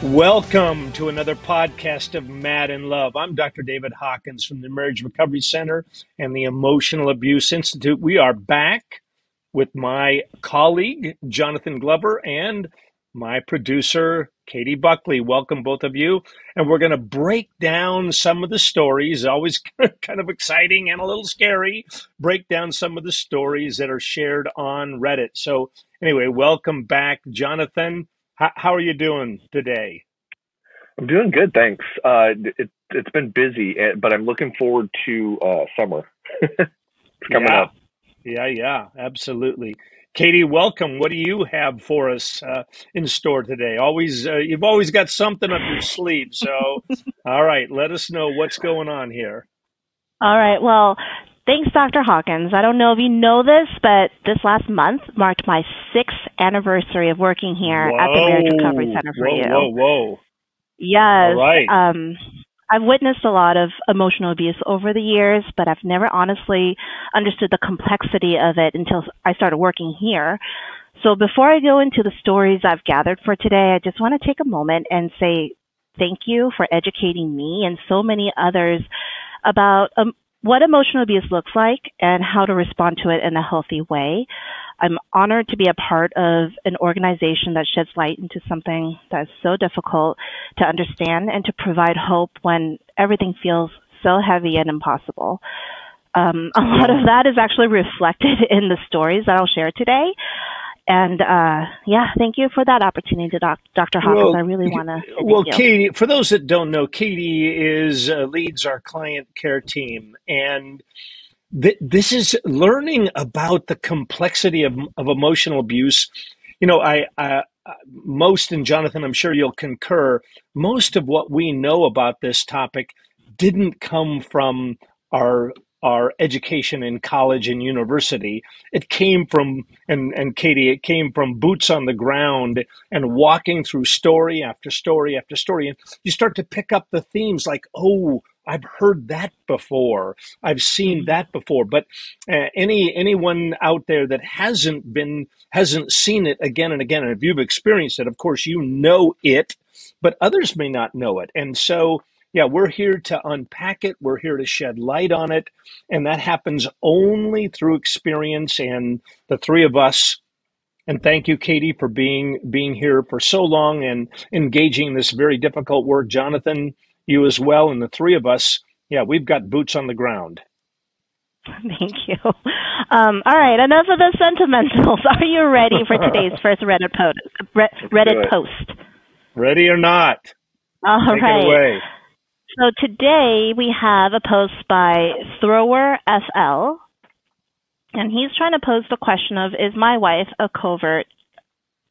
Welcome to another podcast of Mad in Love. I'm Dr. David Hawkins from the Marriage Recovery Center and the Emotional Abuse Institute. We are back with my colleague, Jonathan Glover, and my producer, Katie Buckley. Welcome, both of you. And we're going to break down some of the stories, always kind of exciting and a little scary, break down some of the stories that are shared on Reddit. So anyway, welcome back, Jonathan. How are you doing today? I'm doing good, thanks. It's been busy, but I'm looking forward to summer. It's coming up. Yeah, absolutely. Katie, welcome. What do you have for us in store today? You've always got something up your sleeve. So, all right, let us know what's going on here. All right. Well, thanks, Dr. Hawkins. I don't know if you know this, but this last month marked my 6th anniversary of working here at the Marriage Recovery Center for You. Whoa. Yes. All right. I've witnessed a lot of emotional abuse over the years, but I've never honestly understood the complexity of it until I started working here. So before I go into the stories I've gathered for today, I just want to take a moment and say thank you for educating me and so many others about what emotional abuse looks like and how to respond to it in a healthy way. I'm honored to be a part of an organization that sheds light into something that is so difficult to understand and to provide hope when everything feels so heavy and impossible. A lot of that is actually reflected in the stories that I'll share today. And thank you for that opportunity, Dr. Hawkins. I really want to thank you. Katie, for those that don't know, Katie leads our client care team, and this is learning about the complexity of emotional abuse. You know, most, and Jonathan, I'm sure you'll concur, most of what we know about this topic didn't come from our education in college and university. It came from, and Katie, it came from boots on the ground and walking through story after story after story. And you start to pick up the themes like, oh, I've heard that before. I've seen that before. But anyone out there that hasn't seen it again and again, and if you've experienced it, of course, you know it, but others may not know it. And so, yeah, we're here to unpack it. We're here to shed light on it. And that happens only through experience, and the three of us. And thank you, Katie, for being here for so long and engaging in this very difficult work. Jonathan, you as well. And the three of us, yeah, we've got boots on the ground. Thank you. All right, enough of the sentimentals. Are you ready for today's first Reddit post? Ready or not? All Take right. it away. So today we have a post by Thrower FL, and he's trying to pose the question of, is my wife a covert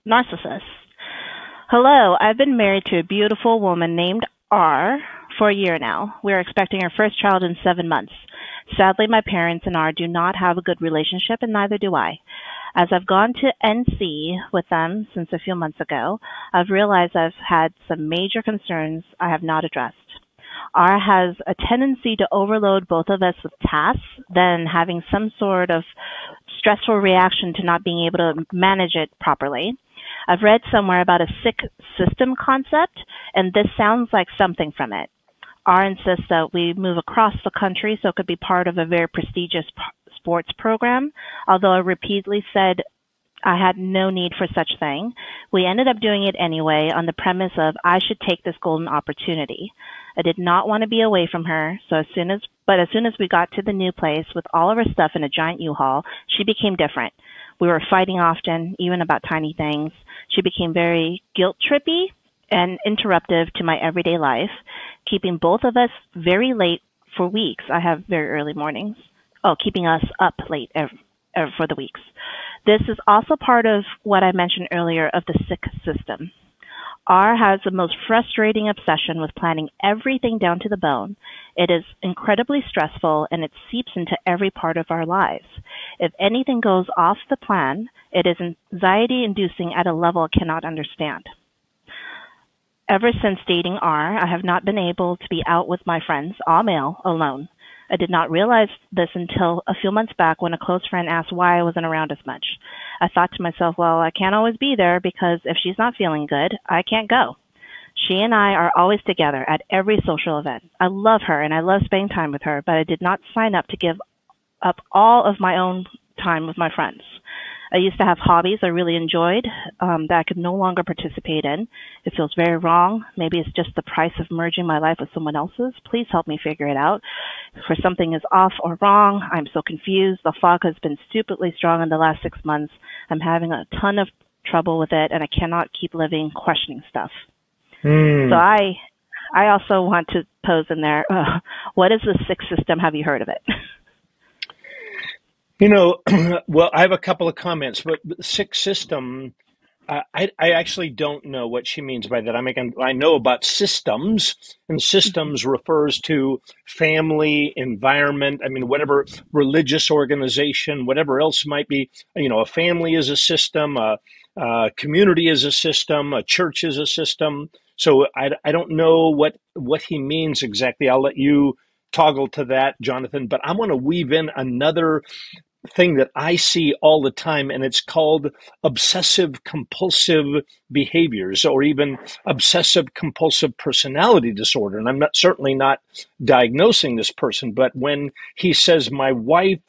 narcissist? Hello, I've been married to a beautiful woman named R for a year now. We're expecting our first child in 7 months. Sadly, my parents and R do not have a good relationship, and neither do I. As I've gone to NC with them since a few months ago, I've realized I've had some major concerns I have not addressed. R has a tendency to overload both of us with tasks, then having some sort of stressful reaction to not being able to manage it properly. I've read somewhere about a sick system concept, and this sounds like something from it. R insists that we move across the country so it could be part of a very prestigious sports program, although I repeatedly said I had no need for such thing. We ended up doing it anyway on the premise of I should take this golden opportunity. I did not want to be away from her, so as soon as we got to the new place with all of her stuff in a giant U-Haul, she became different. We were fighting often, even about tiny things. She became very guilt-trippy and interruptive to my everyday life, keeping both of us very late for weeks. I have very early mornings. Keeping us up late for the weeks. This is also part of what I mentioned earlier of the sick system. R has the most frustrating obsession with planning everything down to the bone. It is incredibly stressful, and it seeps into every part of our lives. If anything goes off the plan, it is anxiety-inducing at a level I cannot understand. Ever since dating R, I have not been able to be out with my friends, all male, alone. I did not realize this until a few months back when a close friend asked why I wasn't around as much. I thought to myself, well, I can't always be there because if she's not feeling good, I can't go. She and I are always together at every social event. I love her and I love spending time with her, but I did not sign up to give up all of my own time with my friends. I used to have hobbies I really enjoyed that I could no longer participate in. It feels very wrong. Maybe it's just the price of merging my life with someone else's. Please help me figure it out. For something is off or wrong, I'm so confused. The fog has been stupidly strong in the last 6 months. I'm having a ton of trouble with it, and I cannot keep living questioning stuff. So I also want to pose in there, what is the sixth system? Have you heard of it? Well, I have a couple of comments, but the sixth system, I actually don't know what she means by that. I know about systems, and systems refers to family, environment. I mean, whatever religious organization, whatever else might be. A family is a system, a community is a system, a church is a system. So I don't know what he means exactly. I'll let you toggle to that, Jonathan. But I want to weave in another thing that I see all the time, and it's called obsessive compulsive behaviors, or even obsessive compulsive personality disorder. And I'm certainly not diagnosing this person, but when he says, my wife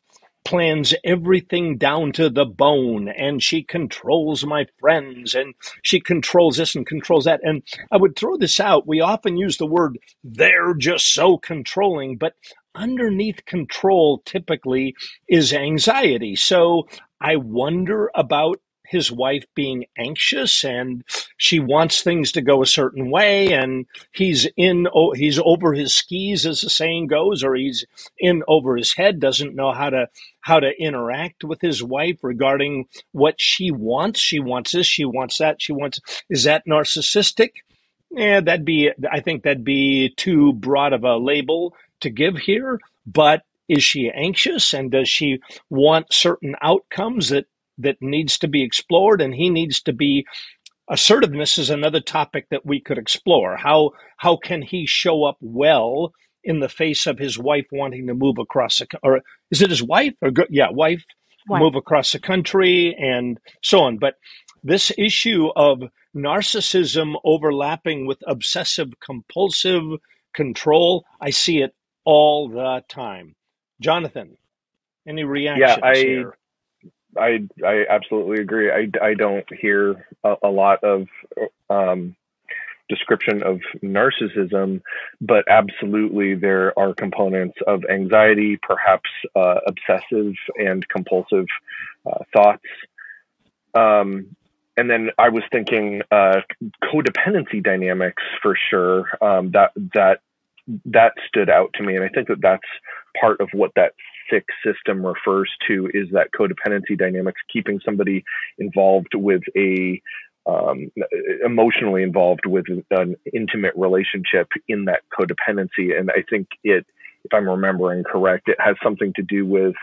plans everything down to the bone, and she controls my friends, and she controls this and controls that. And I would throw this out. We often use the word, they're just so controlling, but underneath control typically is anxiety. So I wonder about his wife being anxious, and she wants things to go a certain way, and he's over his skis, as the saying goes, or he's in over his head, doesn't know how to interact with his wife regarding what she wants. She wants this, she wants that, is that narcissistic? I think that'd be too broad of a label to give here, but is she anxious, and does she want certain outcomes that needs to be explored, and he needs to be assertiveness is another topic that we could explore. How can he show up well in the face of his wife wanting to move across or is it his wife? Wife. Move across the country and so on. But this issue of narcissism overlapping with obsessive compulsive control, I see it all the time. Jonathan, any reactions here? I absolutely agree. I don't hear a lot of description of narcissism, but absolutely there are components of anxiety, perhaps obsessive and compulsive thoughts. And then I was thinking codependency dynamics for sure. That stood out to me, and I think that's part of what that sixth system refers to, is that codependency dynamics, keeping somebody involved with emotionally involved with an intimate relationship in that codependency. And I think if I'm remembering correct, it has something to do with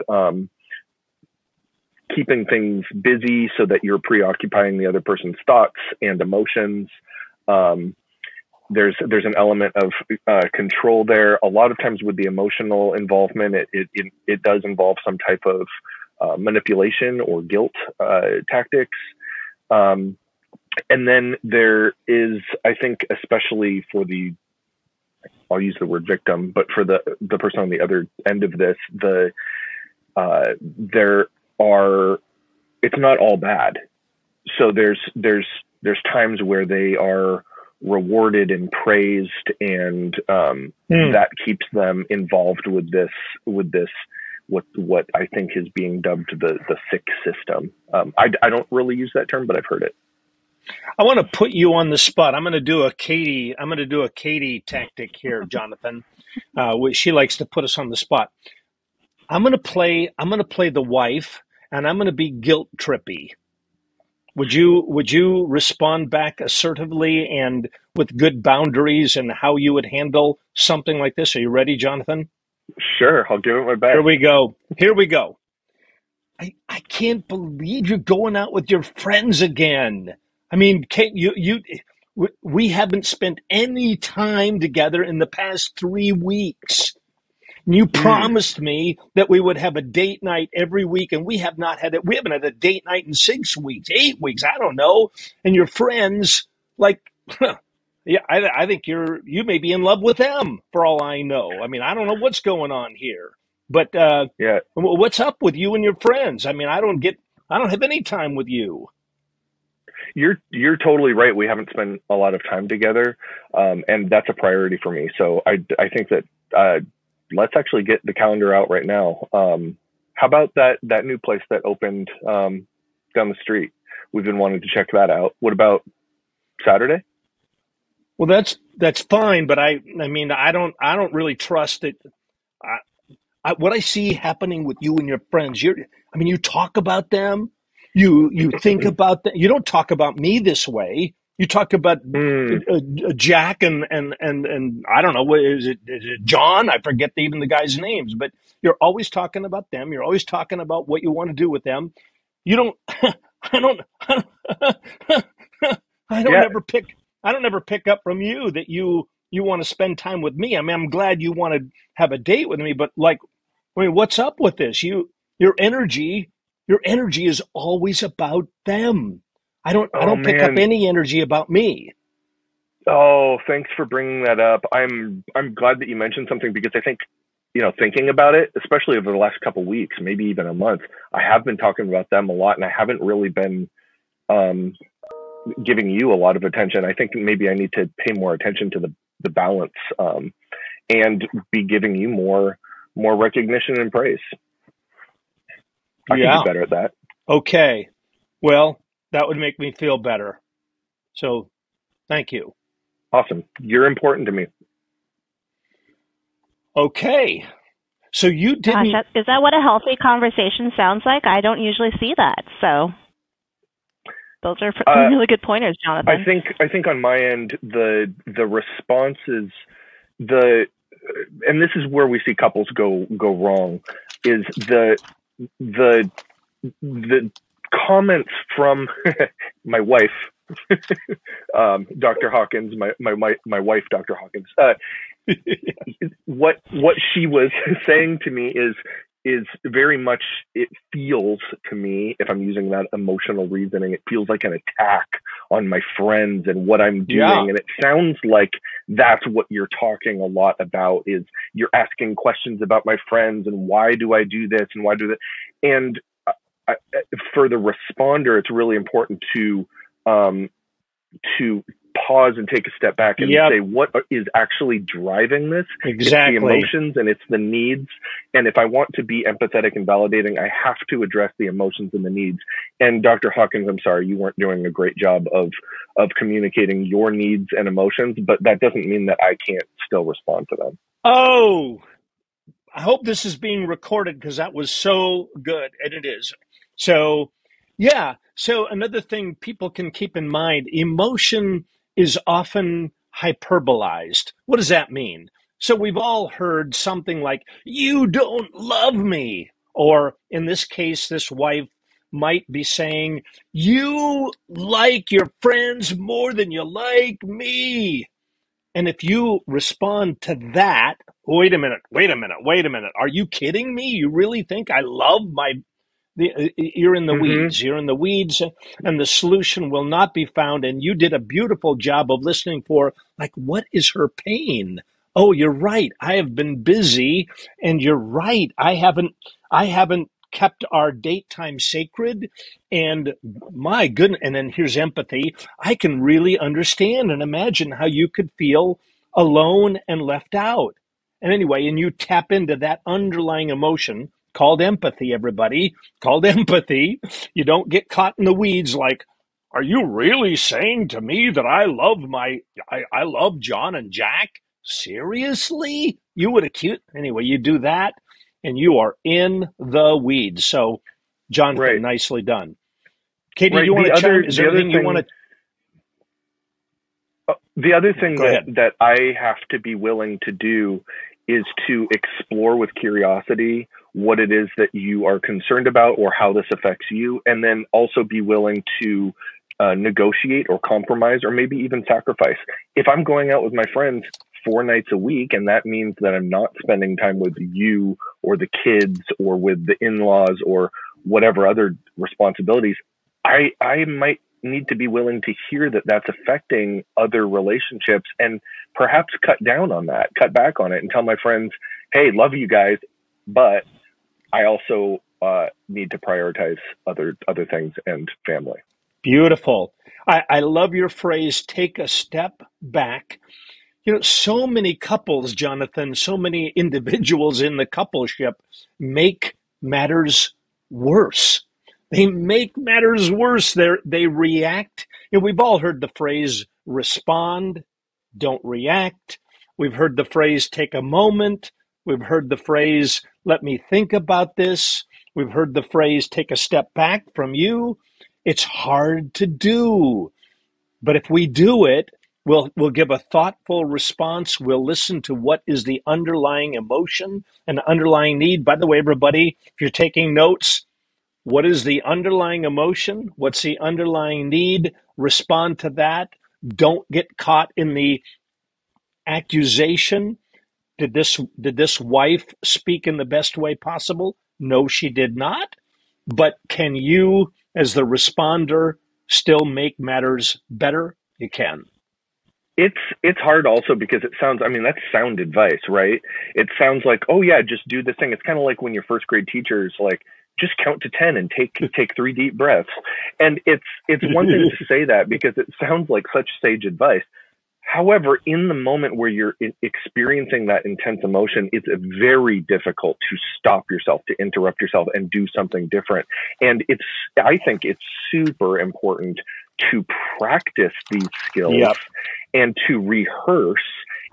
keeping things busy so that you're preoccupying the other person's thoughts and emotions. There's an element of control there. A lot of times with the emotional involvement, it does involve some type of manipulation or guilt tactics. And then there is, I think, especially for I'll use the word victim, but for the person on the other end of this, it's not all bad. So there's times where they are rewarded and praised, and that keeps them involved with this what I think is being dubbed the sixth system. I don't really use that term, but I've heard it. I want to put you on the spot. I'm going to do a Katie tactic here, Jonathan. She likes to put us on the spot. I'm going to play the wife, and I'm going to be guilt trippy. Would you respond back assertively and with good boundaries, and how you would handle something like this? Are you ready, Jonathan? Sure, I'll give it my best. Here we go. I can't believe you're going out with your friends again. I mean, we haven't spent any time together in the past 3 weeks. You promised me that we would have a date night every week, and we haven't had a date night in 6 weeks, 8 weeks, I don't know. And your friends, Yeah, I think you may be in love with them for all I know. I mean, I don't know what's going on here, but Yeah, what's up with you and your friends? I mean, I don't have any time with you. you're totally right. We haven't spent a lot of time together, and that's a priority for me. So I think that let's actually get the calendar out right now. How about that new place that opened down the street? We've been wanting to check that out. What about Saturday? Well, that's fine, but I mean, I don't really trust it. What I see happening with you and your friends, I mean, you talk about them, you think about them. You don't talk about me this way. You talk about Mm, Jack and I don't know, is it John? I forget even the guys' names, but you're always talking about them. You're always talking about what you want to do with them. You don't. I don't. I don't yeah. ever pick. I don't ever pick up from you that you want to spend time with me. I mean, I'm glad you want to have a date with me, but like, I mean, what's up with this? Your energy, your energy is always about them. I Oh don't pick up man. any energy about me. Oh, thanks for bringing that up. I'm glad that you mentioned something because I think, thinking about it, especially over the last couple of weeks, maybe even a month, I have been talking about them a lot, and I haven't really been um, giving you a lot of attention. I think maybe I need to pay more attention to the balance, and be giving you more recognition and praise. I could do Yeah. better at that. Okay. Well, that would make me feel better. So thank you. Awesome. You're important to me. Okay. So you Gosh, didn't. is that what a healthy conversation sounds like? I don't usually see that. So those are Uh, really good pointers, Jonathan. I think on my end, the response is the, and this is where we see couples go wrong, is the the comments from my wife, Dr. Hawkins, my wife, Dr. Hawkins. What she was saying to me is very much, it feels to me, if I'm using that emotional reasoning, it feels like an attack on my friends and what I'm Yeah. doing. And it sounds like that's what you're talking a lot about, is you're asking questions about my friends and why do I do this and why do that. And I, for the responder, it's really important um, to pause and take a step back and Yep. say, what is actually driving this? It's the Exactly. emotions and it's the needs. And if I want to be empathetic and validating, I have to address the emotions and the needs. And Dr. Hawkins, I'm sorry, you weren't doing a great job of communicating your needs and emotions, but that doesn't mean that I can't still respond to them. Oh, I hope this is being recorded because that was so good, and it is. So, yeah. So another thing people can keep in mind, emotion is often hyperbolized. What does that mean? So we've all heard something like, you don't love me. Or in this case, this wife might be saying, you like your friends more than you like me. And if you respond to that, wait a minute, wait a minute, wait a minute. Are you kidding me? You really think I love you're in the Mm-hmm. weeds. You're in the weeds, and the solution will not be found. And you did a beautiful job of listening for, like, what is her pain? Oh, you're right. I have been busy, and you're right. I haven't kept our date time sacred. And my goodness, and then here's empathy. I can really understand and imagine how you could feel alone and left out. And anyway, and you tap into that underlying emotion called empathy, everybody, called empathy. You don't get caught in the weeds like, are you really saying to me that I love John and Jack? Seriously? You would accuse, anyway, you do that and you are in the weeds. So, Jonathan, Right. nicely done. Katie, do Right. you want to chime? Is there anything you want to? The other thing Go ahead. that I have to be willing to do is to explore with curiosity what it is that you are concerned about or how this affects you, and then also be willing to negotiate or compromise or maybe even sacrifice. If I'm going out with my friends 4 nights a week, and that means that I'm not spending time with you or the kids or with the in-laws or whatever other responsibilities, I might need to be willing to hear that that's affecting other relationships and perhaps cut down on that, cut back on it, and tell my friends, hey, love you guys, but I also need to prioritize other things and family. Beautiful. I love your phrase, take a step back. You know, so many couples, Jonathan, so many individuals in the coupleship make matters worse. They make matters worse. They react. You know, we've all heard the phrase, respond, don't react. We've heard the phrase, take a moment. We've heard the phrase, let me think about this. We've heard the phrase, take a step back from you. It's hard to do. But if we do it, we'll give a thoughtful response. We'll listen to what is the underlying emotion and underlying need. By the way, everybody, if you're taking notes, what is the underlying emotion? What's the underlying need? Respond to that. Don't get caught in the accusation. Did this wife speak in the best way possible? No, she did not. But can you, as the responder, still make matters better? You can. It's hard also because it sounds, I mean, that's sound advice, right? It sounds like, oh yeah, just do this thing. It's kind of like when your first grade teacher is like, just count to 10 and take 3 deep breaths. And it's one thing to say that because it sounds like such sage advice. However, in the moment where you're experiencing that intense emotion, it's very difficult to stop yourself, to interrupt yourself and do something different. And I think it's super important to practice these skills. Yep. And to rehearse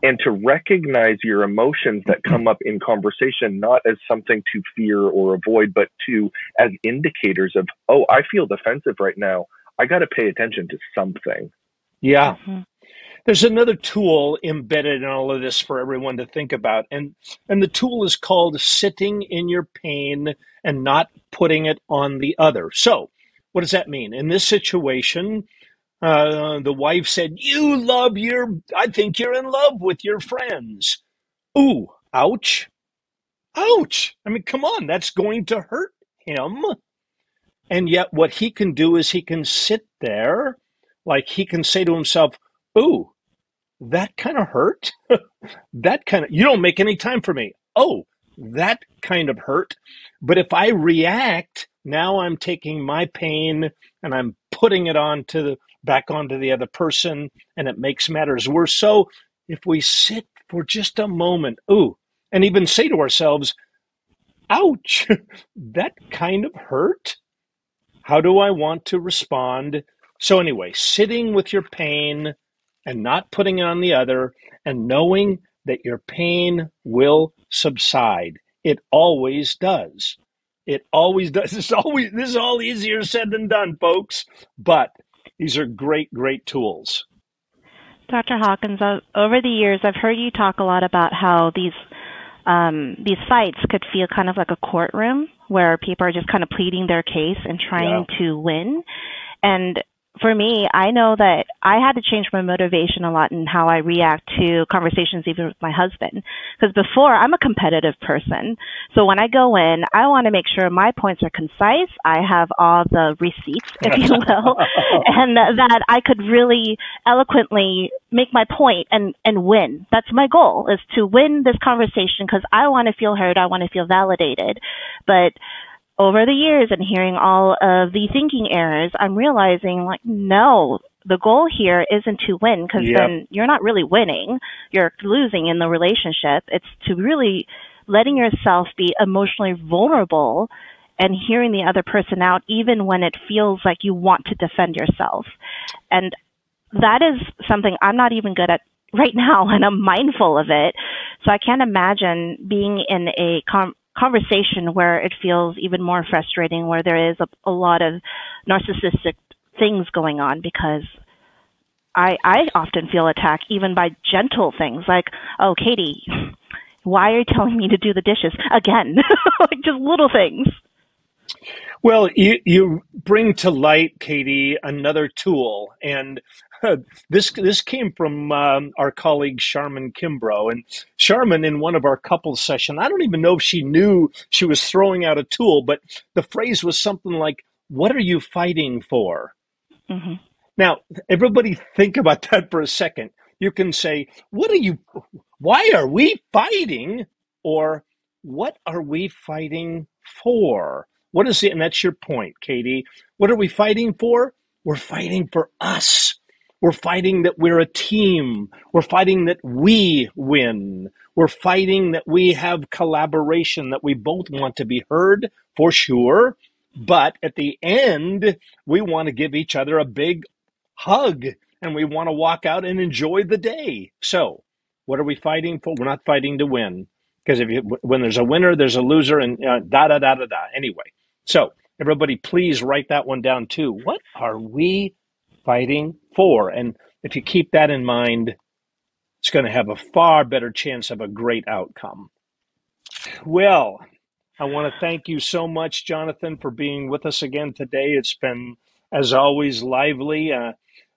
and to recognize your emotions that come up in conversation, not as something to fear or avoid, but as indicators of, oh, I feel defensive right now. I got to pay attention to something. Yeah. Mm-hmm. There's another tool embedded in all of this for everyone to think about. And the tool is called sitting in your pain and not putting it on the other. So what does that mean? In this situation, the wife said, I think you're in love with your friends. Ooh, ouch. Ouch. I mean, come on, that's going to hurt him. And yet what he can do is he can sit there, like he can say to himself, ooh, that kind of hurt. You don't make any time for me. Oh, that kind of hurt. But if I react, now I'm taking my pain and I'm putting it back onto the other person, and it makes matters worse. So if we sit for just a moment, ooh, and even say to ourselves, ouch, that kind of hurt. How do I want to respond? So anyway, sitting with your pain and not putting it on the other, and knowing that your pain will subside. It always does. It always does. This is all easier said than done, folks. But these are great, great tools. Dr. Hawkins, over the years, I've heard you talk a lot about how these fights could feel kind of like a courtroom where people are just kind of pleading their case and trying to win. And for me, I know that I had to change my motivation a lot in how I react to conversations, even with my husband. Because before, I'm a competitive person. So when I go in, I want to make sure my points are concise. I have all the receipts, if you will, and that I could really eloquently make my point and win. That's my goal, is to win this conversation because I want to feel heard. I want to feel validated. But over the years and hearing all of the thinking errors, I'm realizing, like, no, the goal here isn't to win, because then you're not really winning. You're losing in the relationship. It's to really letting yourself be emotionally vulnerable and hearing the other person out, even when it feels like you want to defend yourself. And that is something I'm not even good at right now, and I'm mindful of it. So I can't imagine being in a conversation where it feels even more frustrating, where there is a lot of narcissistic things going on, because I often feel attacked even by gentle things like, oh, Katie, why are you telling me to do the dishes again? Like just little things. Well, you bring to light, Katie, another tool, and this came from our colleague Charmin Kimbrough. And Charmin, in one of our couples session, I don't even know if she knew she was throwing out a tool, but the phrase was something like, "What are you fighting for?" Mm-hmm. Now, everybody think about that for a second. You can say, why are we fighting? Or what are we fighting for? What is it? And that's your point, Katie. What are we fighting for? We're fighting for us. We're fighting that we're a team. We're fighting that we win. We're fighting that we have collaboration, that we both want to be heard, for sure. But at the end, we want to give each other a big hug and we want to walk out and enjoy the day. So what are we fighting for? We're not fighting to win, because when there's a winner, there's a loser, and da da da da da. Anyway, so everybody, please write that one down too. What are we fighting for? And if you keep that in mind, it's going to have a far better chance of a great outcome. Well, I want to thank you so much, Jonathan, for being with us again today. It's been, as always, lively.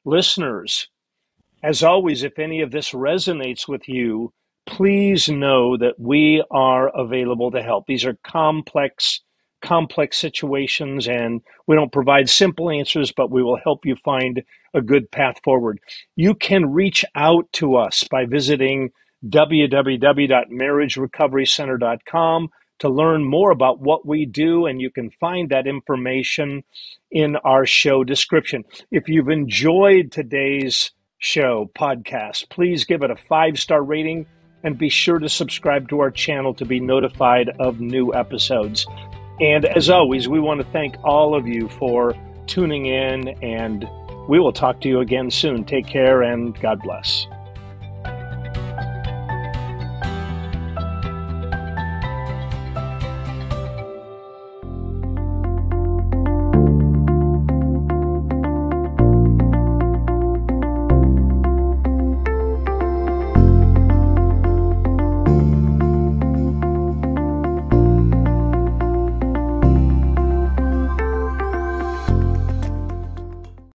Listeners, as always, if any of this resonates with you, please know that we are available to help. These are complex situations, and we don't provide simple answers, but we will help you find a good path forward. You can reach out to us by visiting www.marriagerecoverycenter.com to learn more about what we do, and you can find that information in our show description. If you've enjoyed today's podcast, please give it a 5-star rating and be sure to subscribe to our channel to be notified of new episodes. And as always, we want to thank all of you for tuning in, and we will talk to you again soon. Take care and God bless.